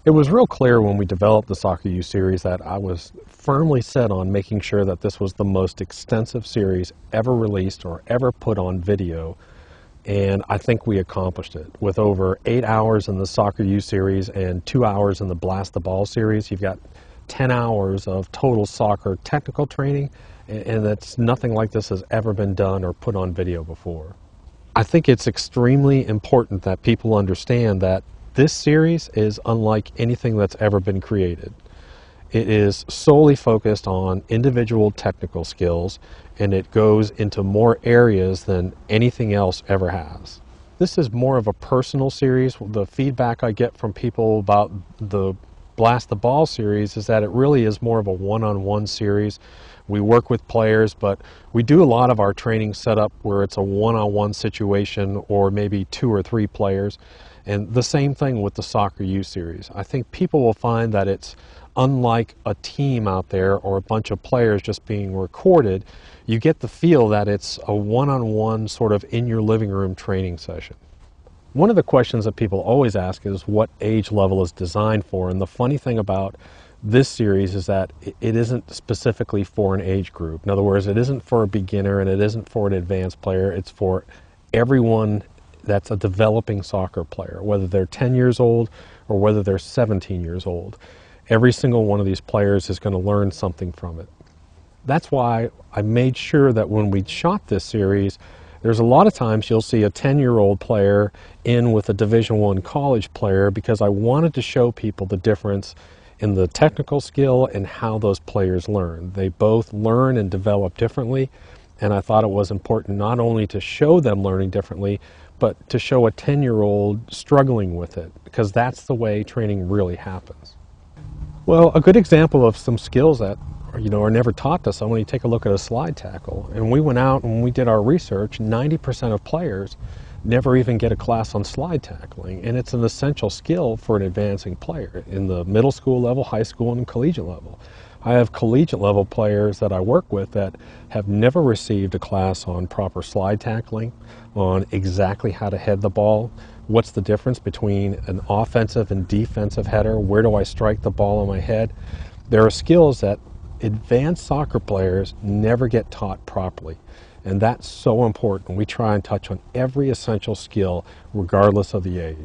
It was real clear when we developed the Soccer U series that I was firmly set on making sure that this was the most extensive series ever released or ever put on video, and I think we accomplished it. With over 8 hours in the Soccer U series and 2 hours in the Blast the Ball series, you've got 10 hours of total soccer technical training, and that's nothing like this has ever been done or put on video before. I think it's extremely important that people understand that this series is unlike anything that's ever been created. It is solely focused on individual technical skills, and it goes into more areas than anything else ever has. This is more of a personal series. The feedback I get from people about the Blast the Ball series is that it really is more of a one-on-one series. We work with players, but we do a lot of our training set up where it's a one-on-one situation or maybe 2 or 3 players. And the same thing with the Soccer U series. I think people will find that it's unlike a team out there or a bunch of players just being recorded. You get the feel that it's a one-on-one sort of in your living room training session. One of the questions that people always ask is what age level is designed for, and the funny thing about this series is that it isn't specifically for an age group. In other words, it isn't for a beginner and it isn't for an advanced player. It's for everyone that's a developing soccer player, whether they're 10 years old or whether they're 17 years old. Every single one of these players is going to learn something from it. That's why I made sure that when we shot this series, there's a lot of times you'll see a 10-year-old player in with a Division I college player, because I wanted to show people the difference in the technical skill and how those players learn. They both learn and develop differently, and I thought it was important not only to show them learning differently, but to show a 10-year-old struggling with it, because that's the way training really happens. Well, a good example of some skills that are never taught to someone, you take a look at a slide tackle. And we went out and we did our research, 90% of players never even get a class on slide tackling, and it's an essential skill for an advancing player in the middle school level, high school, and collegiate level. I have collegiate level players that I work with that have never received a class on proper slide tackling, on exactly how to head the ball, what's the difference between an offensive and defensive header, where do I strike the ball on my head. There are skills that advanced soccer players never get taught properly, and that's so important. We try and touch on every essential skill regardless of the age.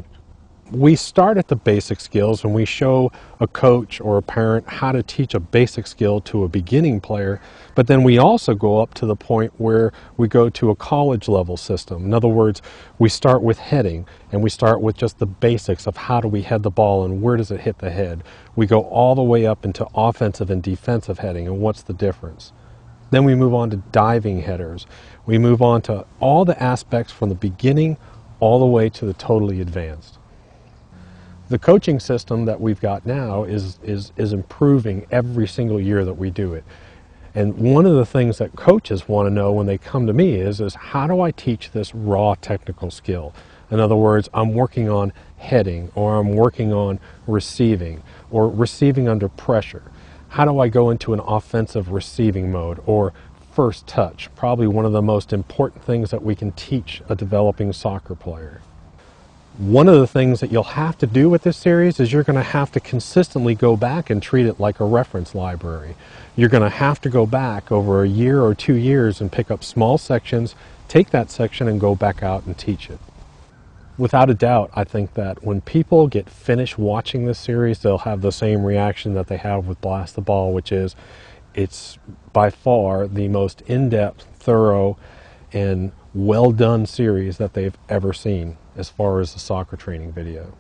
We start at the basic skills and we show a coach or a parent how to teach a basic skill to a beginning player, but then we also go up to the point where we go to a college level system. In other words, we start with heading and we start with just the basics of how do we head the ball and where does it hit the head. We go all the way up into offensive and defensive heading and what's the difference. Then we move on to diving headers. We move on to all the aspects from the beginning all the way to the totally advanced. The coaching system that we've got now is improving every single year that we do it. And one of the things that coaches want to know when they come to me is how do I teach this raw technical skill? In other words, I'm working on heading, or I'm working on receiving, or receiving under pressure. How do I go into an offensive receiving mode, or first touch? Probably one of the most important things that we can teach a developing soccer player. One of the things that you'll have to do with this series is you're going to have to consistently go back and treat it like a reference library. You're going to have to go back over a year or 2 years and pick up small sections, take that section and go back out and teach it. Without a doubt, I think that when people get finished watching this series, they'll have the same reaction that they have with Blast the Ball, which is it's by far the most in-depth, thorough, and well-done series that they've ever seen as far as the soccer training video.